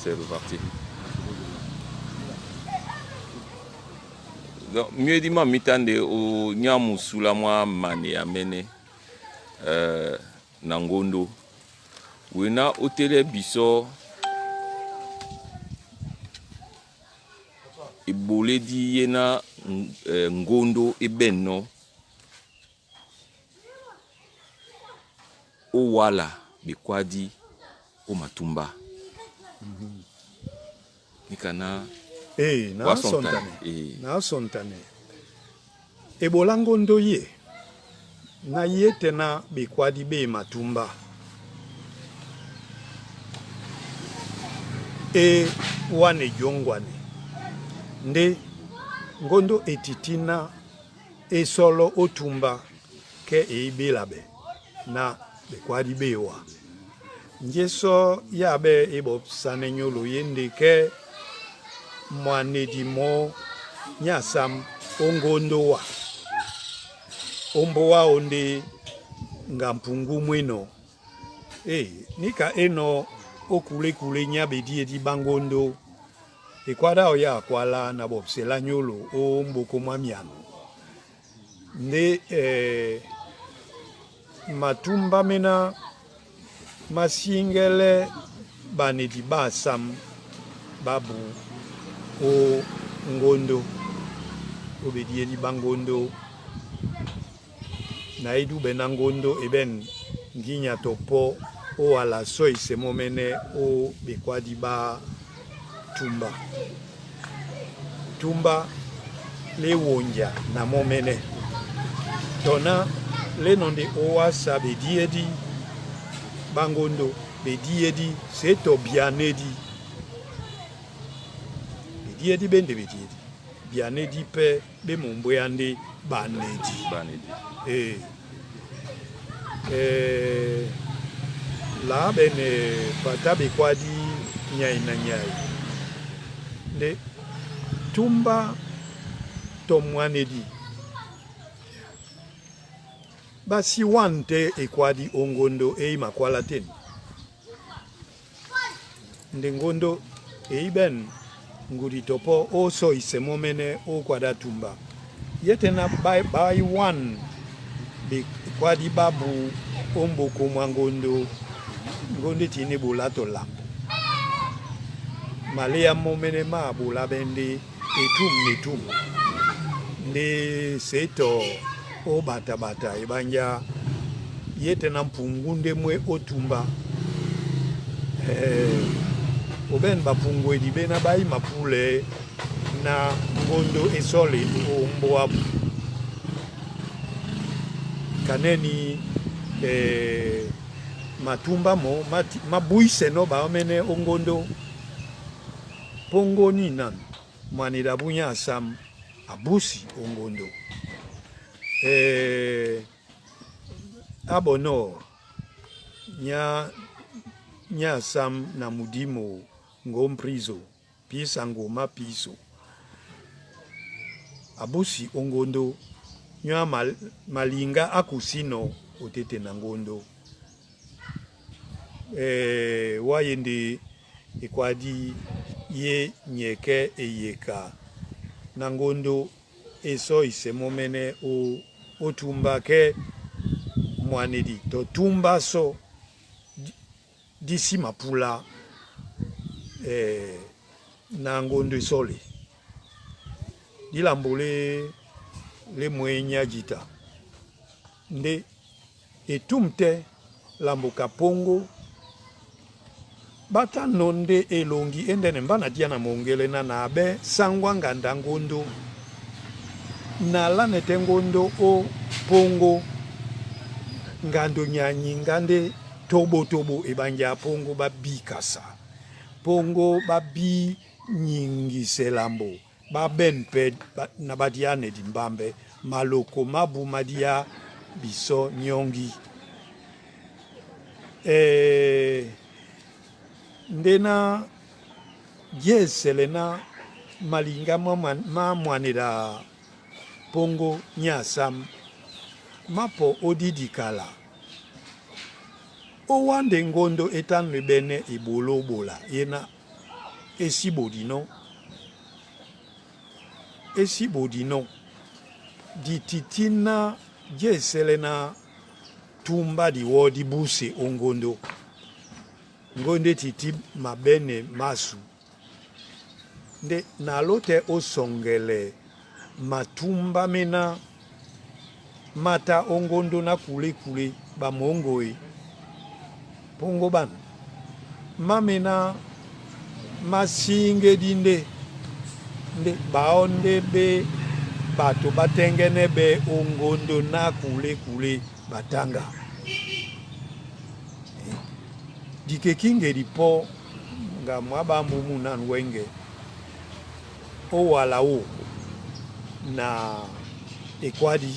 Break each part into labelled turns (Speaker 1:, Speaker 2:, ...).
Speaker 1: c'est reparti. Donc, mieux dit, ma mitande au nyamu sula moi mane amene nangondo. Wena hôtel biso ibole di yena ngondo ebenno o wala bikwadi o matumba. Nikana
Speaker 2: na sontane ebola ngondo ye na ye tena bikwadi be matumba e wane jongwane nde ngondo etitina e solo otumba ke e bilabe na bikwadi bewa njeso yabe ebo sanenyolo yende ke mwane di mo nyasam ongondo wa ombo wa onde ngampungu mweno nika eno okule kule nyabe di bangondo ekwada oya kwala na bobsela nyolo o mboko mwamiano nde matumba mena masingele banedi basam babu o ngondo obedie di bangondo na edu benangondo eben nginya topo o ala soi se momene o bekwadi ba tumba le wonja na momene tona le nonde o asa bedie di bangondo bedie di seto bianedi bedie di bende bedie di bianedi pe be mombweande banedi la bene patabe kwadi nyai na nyai le tumba tomwanedi basi wante ekwadi ongondo makwala teni nde ngondo ben nguri topo oso isemomene o kwada tumba yetena by one be kwadi babu omboko mwangondo ngondo tini bulato lampo malea momene ma bula bende etum nde seto o bata ebanja yetena mpungunde mwe otumba oben bapungu edibena bai mapule na ngondo esole omboa kaneni matumba mo mabuise no ba omene ongondo pongo ni nan manida bunya sam abusi ongondo abono nya sam na mudimo ngomprizo pisa ngoma piso abusi ongondo nya malinga akusino otete na ngondo wayende ekwadi ye nyeke eyeka na ngondo eso isemomene otumba ke mwanedi to tumba so disi mapula na ngondo isole dilambole le mwenya jita nde etumte lamboka pongo bata nonde elongi endene mbana dia na mongele na nabe sangwa nganda ngondo na lanete ngondo o pongo ngando nyanyi ngande tobo ebanja pongo babikasa pongo babi nyingi selambo babenpe na badiane dimbambe maloko mabu madia biso nyongi ndena jeselena malinga ma mwanira pongo nyasam mapo odidikala o wande ngondo etan lebene ibolo bola yena esi bodino esi bodino di titina jeselena tumba di wodi buse ongondo ngonde titi mabene masu nde nalote osongele matumba mena mata ongondo na kule kule ba mongoe pongo ban mamena masinge dinde nde baonde be bato batengene be ongondo na kule kule batanga dikekinge dipo nga mwabambu munan wenge o wala o na ekwadi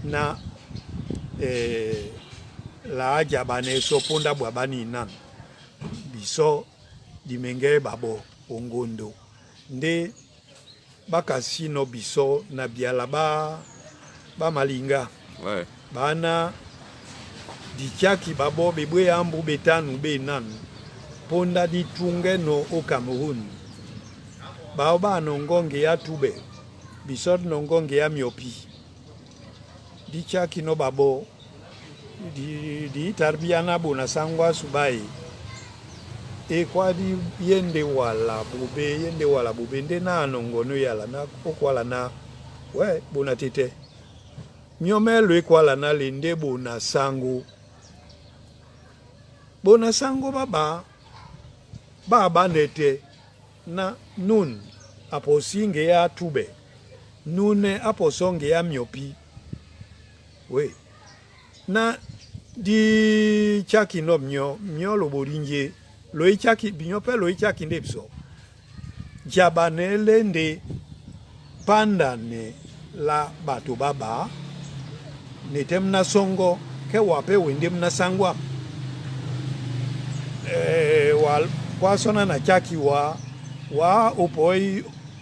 Speaker 2: na la jabane so ponda bwabani nan biso dimenge babo ongondo nde bakasino biso na biala ba malinga
Speaker 1: ouais.
Speaker 2: Bana dichaki babo bebwe ambu betanu be nan ponda ditunge no o Cameroun bao ba nongonge ya tube bisot nongonge ya miopi dichaki no babo di tarbiana bona sangwa subai e kwa di yende wala bube nde na nongono yala na okwala na we bona tete nyomelo ekwala na lende bona sango baba nete na nun aposinge ya tube nune aposonge ya miopi we na di chaki no mnyo lo borinje lo ichaki binyope lo ichaki ndepso jabane lende panda ne la bato baba netem na songo ke wape wendem na sangwa wal kwa sona na chaki wa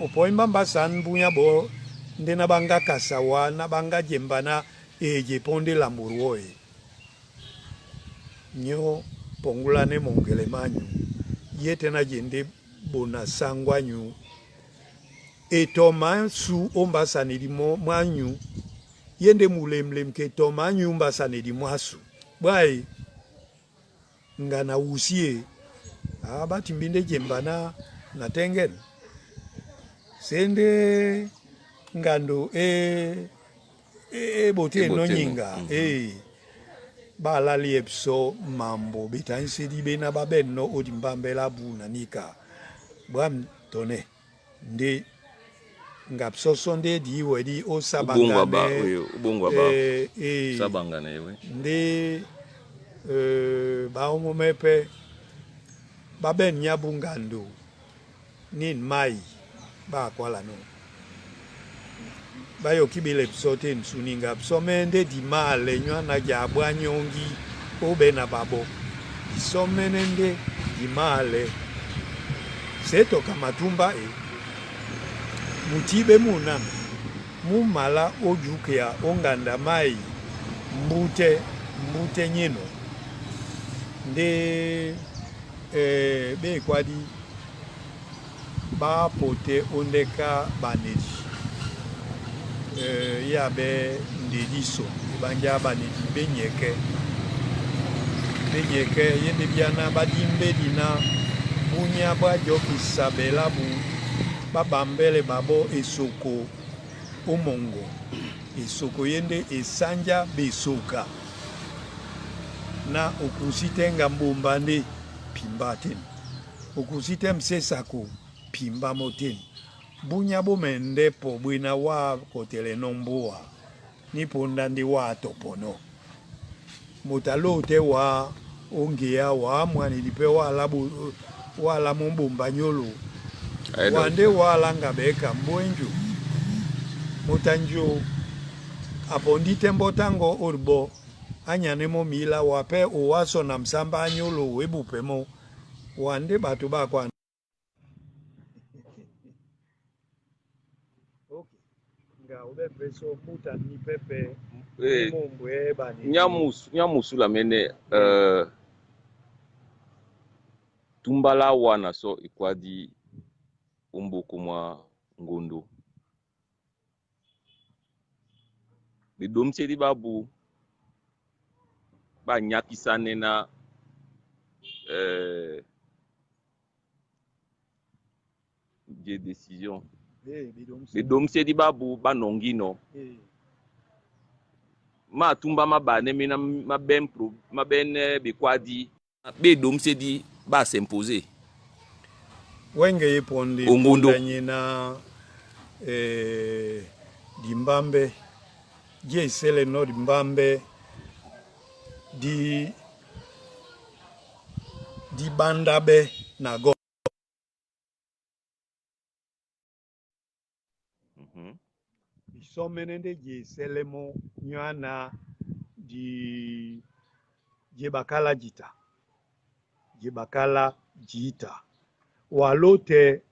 Speaker 2: opoi mbamba san bunya bo ndena banga kasawa na banga jembana eje ponde la muruoe nyo pongulane mongele manyu yete na jende bona sangwa nyu etoma su ombasa ni dimo manyu yende mulemlem ke toma nyu mbasa ni dimo asu bwai ngana usie abati mbinde jembana na tengen sende ngando bote no nyinga bala liepso mambo bitansi di bena babeno odimbambe la buna nika bwam tone ndi ngapso sonde di wedi o sabangane
Speaker 1: ubongwa ba sabangane we
Speaker 2: ndi ba omomepe baben nyabungando nin mai ba kwala no bayo kibile psote nsuninga psomende di male nywana jabwa nyongi obe na babo isomenende di male seto kamatumba mutibe muna mumala ojukea onganda mai mbute nyeno nde be kwadi ba pote ondeka baneji yabe ndediso banja baneji benyeke yende biana badimbe dina bunya ba joki sabela bu babambele babo esoko omongo esoko yende esanja besoka na okusite ngambomba nde pimbaten okusite msesako pimba moten bunya bomende po bwina wa kotele nomboa niponda ndi wa topono motalote wa ongea wa mwani lipe wala mombomba nyolo wande wala ngabeka mbwenju motanjo apondite mbotango orbo anyane mo mila wape owaso na msamba anyolo webupemo wande batu bakwa okay nga ube preso muta ni pepe mombwe bani
Speaker 1: nyamusu la mene tumbala wana so ikwadi umboko mwa ngondo bidomsedi babu ba nyakisane na des décisions bidomsedi babu banongino ma tumba mabane mina maben bikwadi bidomsedi ba s'imposer
Speaker 2: wenge yepondi nyina dimbambe je sele no dimbambe di bandabe na go isomenende je sele mo nyana di je bakala jita walote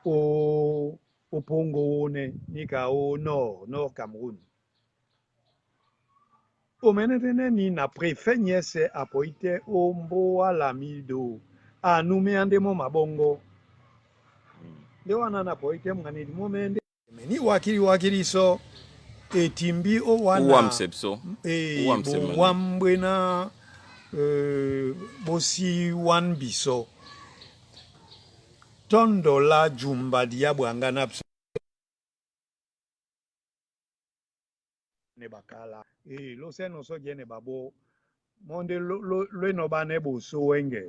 Speaker 2: o pongo one nika o no Cameroun o menetene ni na prefenye se apoite o mbo wala mido anume ande mo mabongo de wana na poite mngani mo mende meni wakiri so etimbi o wana
Speaker 1: uwamsepso
Speaker 2: wambwena bosi wan biso tondo la jumba diabu angana ne bakala lo seno so jene babo monde lo no bane bo so wenge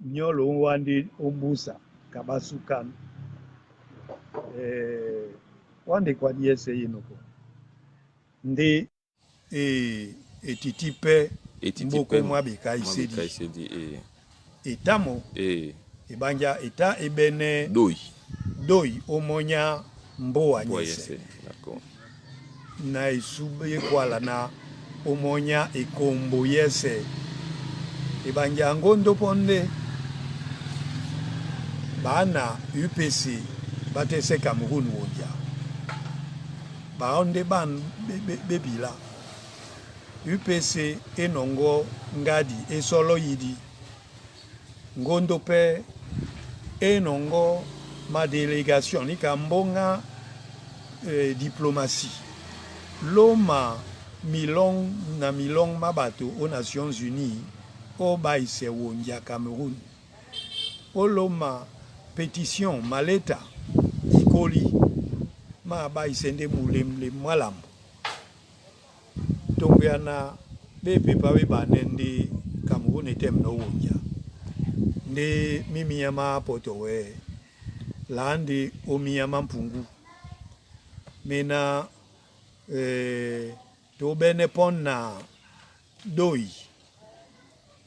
Speaker 2: nyolo wandi ombusa kabasukan wande kwa diese inoko ndi etitipe mboko mwa bikaisedi etamo ebanja eta ebene doi omonya mboa nyese na isube kwala na omonya ekombo yese ebanja ngondo ponde bana UPC batese Cameroun wonja baonde ban bebila UPC enongo ngadi esolo yidi ngondo pe enongo ma délégation ni kambonga diplomatie loma milong mabato aux Nations Unies o baise wonja Cameroun oloma pétition maleta ikoli ma baise nde mulemle mwalambo tongiana bebe pawe banende Cameroun etem no wonja nde mimi yama potowe landi omiyama mpungu mena to bene ponna doi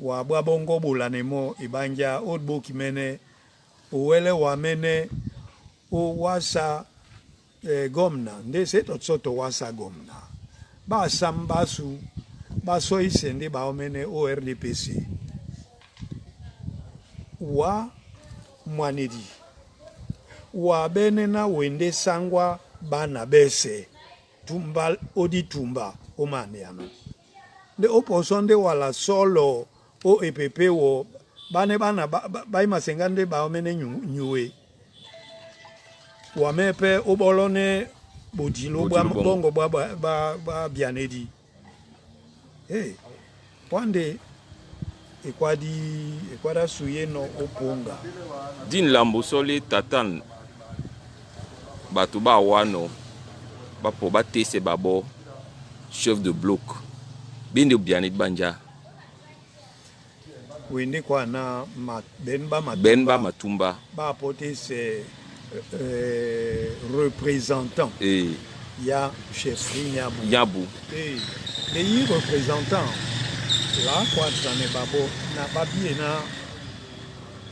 Speaker 2: wa bongo bulanemo ibanja odbo kimene owele wamene o wasa gomna nde soto wasa gomna ba sambasu baso isende ba omene o RDPC wa mwanedi wa bene na wende sangwa bana bese tumba odi tumba o maneano de oposonde wala solo o EPP wo bane bana ba masengande ba omene nyuwe wa mepe obolone bodilo bongo ba bianedi wande ekwada suye no oponga
Speaker 1: din lambo sole tatan batuba wano bapo batese babo chef de bloc binde bianit banja
Speaker 2: wende kwa na
Speaker 1: benba matumba
Speaker 2: ba pote se représentant ya chef Nyabu les représentants la kwa tsane babo na babie na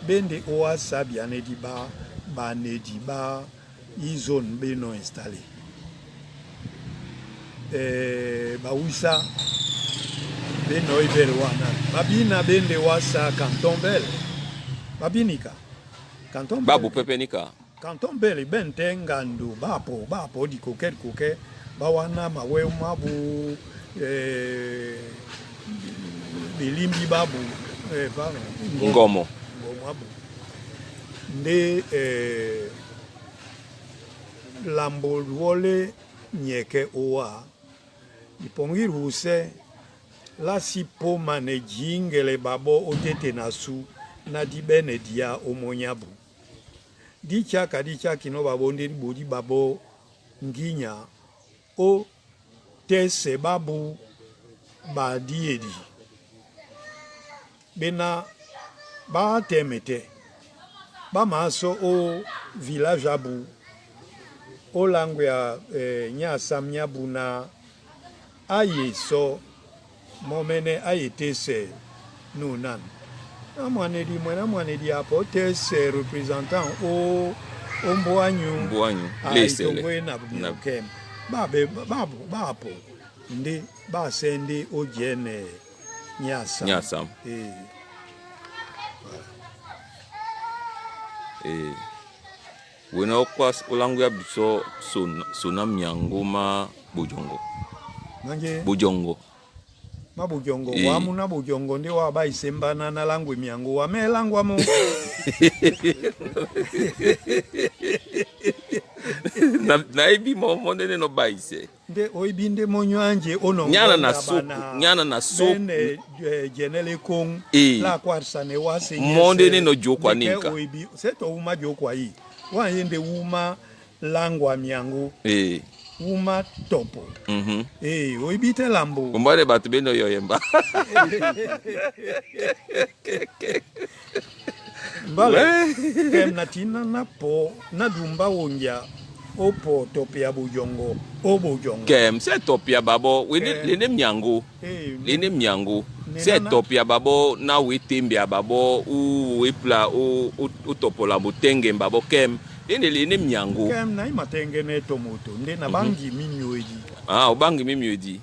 Speaker 2: bende oa sabia ne diba ba ne diba izone beno installé ba wisa beno ibel wana babina bende wasa canton bel babinika canton
Speaker 1: babu pepenika
Speaker 2: canton bel bente ngandu bapo di koke ba wana mawe mabu bilimbi babu pardon.
Speaker 1: Ngomo.
Speaker 2: Ngomo abu. Nde lambo wole nyeke oa. Ipongi ruse la si po mane jingele babo otete nasu na dibene dia omonyabu. Dicha kadicha kino babo ndi bodi babo nginya o tese babu ba diedi. Bena ba temete. Ba maso o village abu. O langue ya nyasam nyabu na aye so momene aye tese nunan. Na mwane di apo tese représentant o mboanyu
Speaker 1: lesele
Speaker 2: na kem. Bapo ndi ba sende o jene nyasam.
Speaker 1: Wena okwas olangu ya biso sona miango ma bojongo.
Speaker 2: Mange
Speaker 1: Bojongo.
Speaker 2: Ma bojongo wamu na bojongo ndi wa baisembana na langu miango wa me langu amu.
Speaker 1: na ibi mo nene no baise.
Speaker 2: Nde oibinde monyo anje ono
Speaker 1: nyana na so
Speaker 2: bene jenele kong la kwarsa ne wase
Speaker 1: monde ne no jokwa ninka
Speaker 2: oibi seto uma jokwa yi wa yende uma langwa miango uma topo oibi te lambo
Speaker 1: kombare batu beno yoyemba
Speaker 2: mbale kem natina na po na dumba wonja opo topia bojongo o bojongo
Speaker 1: kem se topia babo we lene miango se topia babo na we tembia babo u we pla o topola botenge babo kem lene miango
Speaker 2: kem na imatenge ne tomoto nde na bangi mimyoji
Speaker 1: obangi mimyoji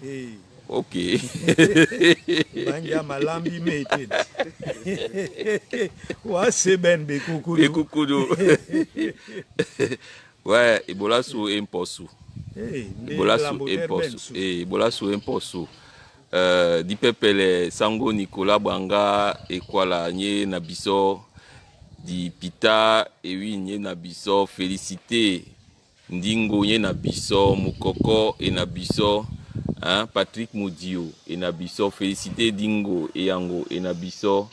Speaker 1: okay
Speaker 2: banja malambi mete wa seben be kukudu
Speaker 1: ouais, Ebola sous imposu. Ebola sous imposu. Ebola sous imposu. Di pepele sango Nicolas Banga ekwala nye na biso di pita ewi nye na biso félicité ndingo nye na biso mukoko e na biso Patrick Mudio e na biso félicité dingo e yango e na biso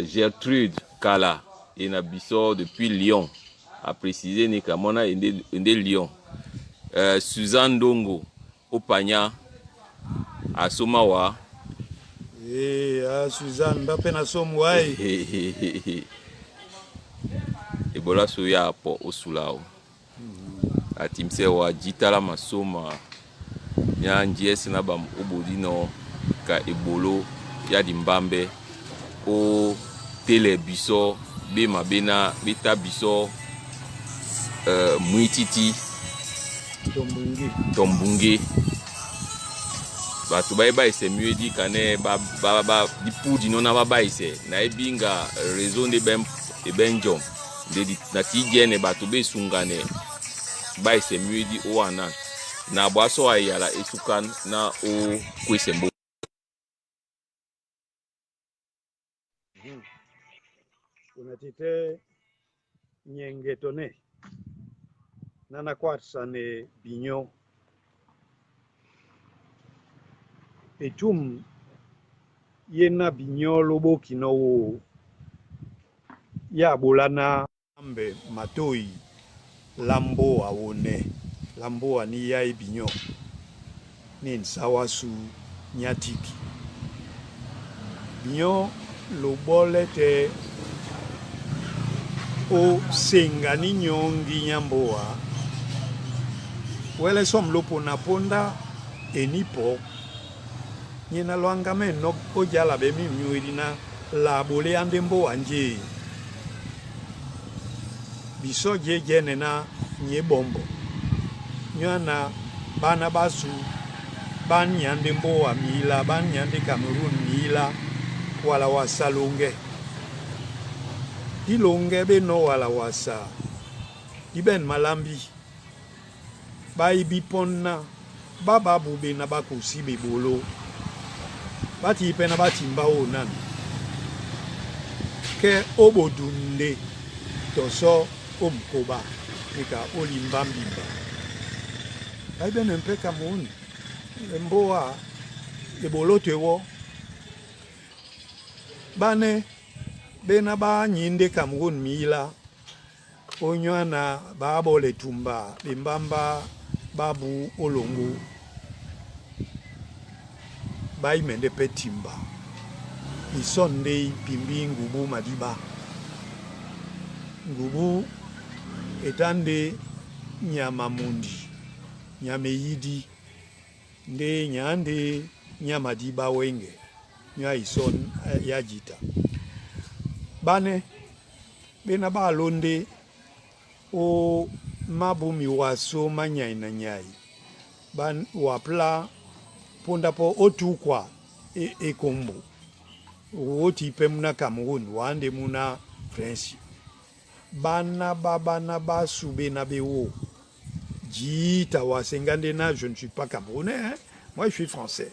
Speaker 1: Gertrude Kala e na biso depuis Lyon. A préciser ni kamona ende Lyon. Suzanne Dongo Opanya Asomawa.
Speaker 2: Suzanne bapena somwai.
Speaker 1: Ebola soya po osulao. Atimse wa jitala masoma. Nya njiesi na bam obodino ka ebolo ya dimbambe o telebiso be mabena beta biso Muititi Tombungi batu ba ise miedi kane ba di pudi nona ba ise na ebinga raison de benjom de na tijene batu be sungane ba ise miedi o ana na bwaso ayala esukan na o kwesembo
Speaker 2: unatite nyengetone nana kwarsa ne binyo etum yena binyo lobo kinowo ya bolana ambe matoi lambo awone lambo ani ya binyo ni nsawasu nyatiki binyo lobole te o senga ni nyongi nyamboa wele som lopo na ponda enipo nyena loangame no ojala be mi myuirina la bole andembo anje biso jene na nye bombo nyana bana basu ban nyande mboa mila ban nyande Cameroon mila wala wasalonge dilonge be no wala wasa diben malambi bai biponna baba bube na bakusi be bolo bati pena bati mbao nan ke obodunde toso omkoba nika olimba mbimba aiben un peu Cameroun mboa ebolotewo bane bena ba nyinde Cameroun mila onywana babo le tumba bimbamba babu olongo bai mende petimba isonde pimbi ngubu madiba ngubu etande nyama mundi nyame yidi nde nyande nyama diba wenge nya ison yajita bane bena ba londe o mabumi waso manyai na nyai ban wapla ponda po otukwa ekombo oti pemna Cameroun wande muna French bana ba soube na bewo jita wasengande na je ne suis pas camerounais hein? Moi je suis français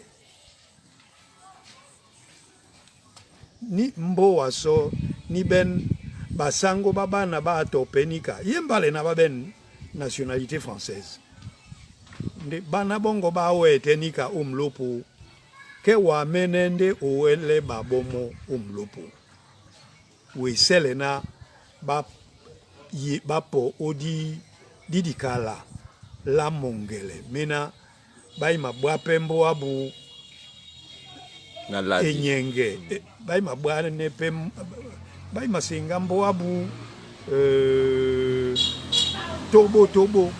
Speaker 2: ni mbo waso ni ben basango babana ba topenika yembale na baben nationalité française nde bana bongo ba wetenika omlopo ke wa menende owele babomo omlopo we selena ba bapo odi didikala la mongele mena bai mabwa pembo abu
Speaker 1: na ladi
Speaker 2: enyenge bai mabwa ne pem bai masinga mbo abu tobo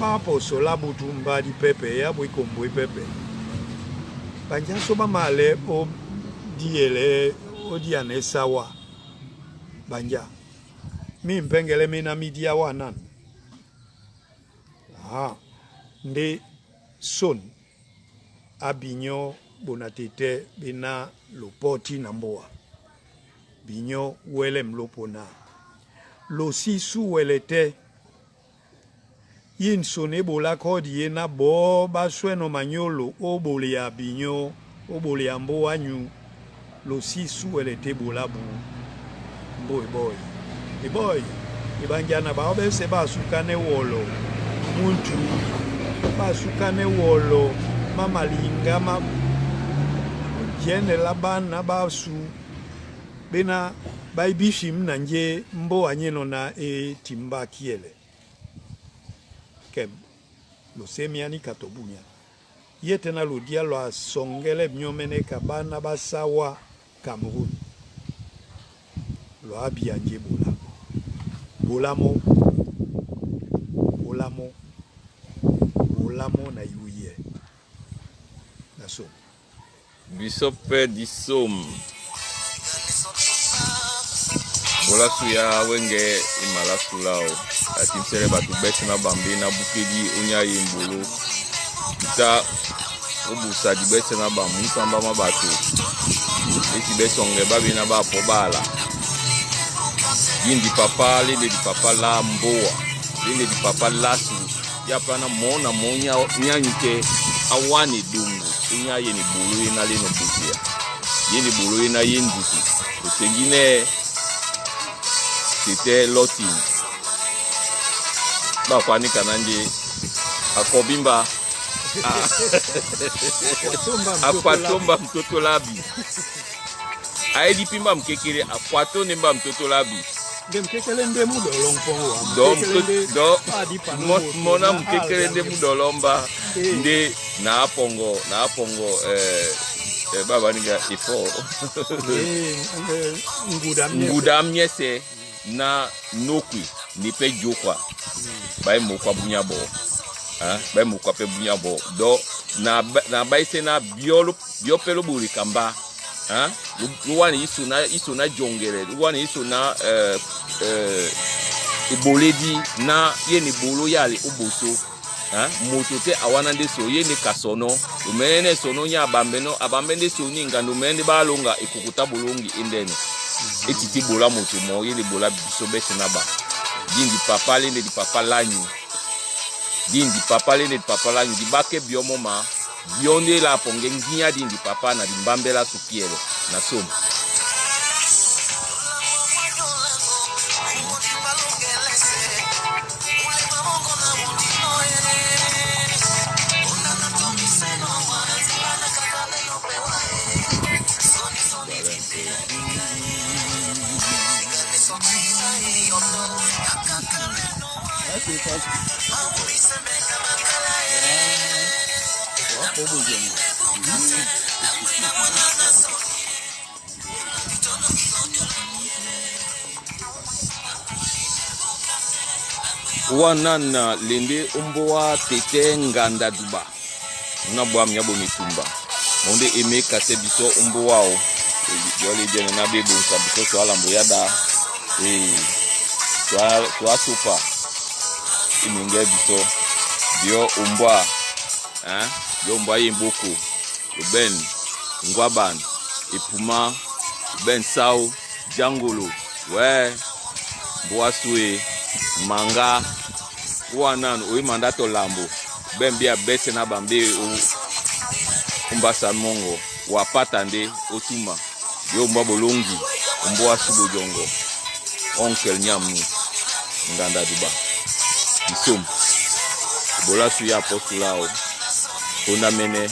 Speaker 2: ba po sola butumba di pepe ya bu ikombo pepe banja so ba male o diele o diane sawa banja mi mpengele mina midia wanan nde son abinyo bonatete bina lopoti na mboa binyo wele mlopona lo sisu welete yin sone bola kodi na bo ba sweno manyolo obole ya binyo obole ya mboa nyu lo sisu welete bola bu boy ibanjana ba obe se ba sukane wolo muntu ba sukane wolo mama linga ma jene labana ba su bena bai bishim na nje mbo anyeno na timba kiele kem lo semiani katobunya yete na lo dia lo asongele nyomene kabana basawa Cameroun lo abia nje bolamo na yuye na so
Speaker 1: bisope disom bola suya wenge imala sulao atimsere batu besi na bambi na bukedi onya yimbolo kita obusa di besi na ba musamba mabatu eti besonge babi na ba pobala yindi papa le di papa la mboa le di papa lasu ya pana mona monya nyanyike awani dungu onya yeni bulu ina le no busia yeni bulu ina yendusu osengine c'était loti ba kwani kananje akobimba akwatomba mtoto labi aidi pimba mkekere akwato nemba mtoto labi
Speaker 2: mkekele nde mudolompo
Speaker 1: do mona mkekele nde mudolomba nde na apongo baba niga ifo ngudamnyese na nokwi nipe jokwa bai mokwa bunyabo bai mokwa pe bunyabo do na bai se na biopelo buri kamba luwani isu na jongere luwani isu na iboledi na yeni bolo yale oboso moto te awana nde so yeni kasono umene sono nya abambe nde so ninga ndumende balonga ikukuta bolongi indene etiti bola moto mo yeli bola biso bese na ba dindi papa lene di papa lanyu dindi papa lene di papa lanyu di bake biomoma bionde la ponge nginya dindi papa na di mbambela sukiele na somo Wanana lende umboa tete nganda duba na bwa mnyabo mitumba onde eme kase biso umboa o yole jene na bebo sa biso so ala mboyada so sopa iminge biso bio umboa yo umboa yemboko yo ben ngwaban ipuma ben sao jangolo we mboa suwe manga wanan o mandato lambo ben bia bese na bambe o umbasa mongo wa patande otuma yo mbabo longi mbo asubo jongo onkel nyamu nganda duba isom bola su ya postulao ona mene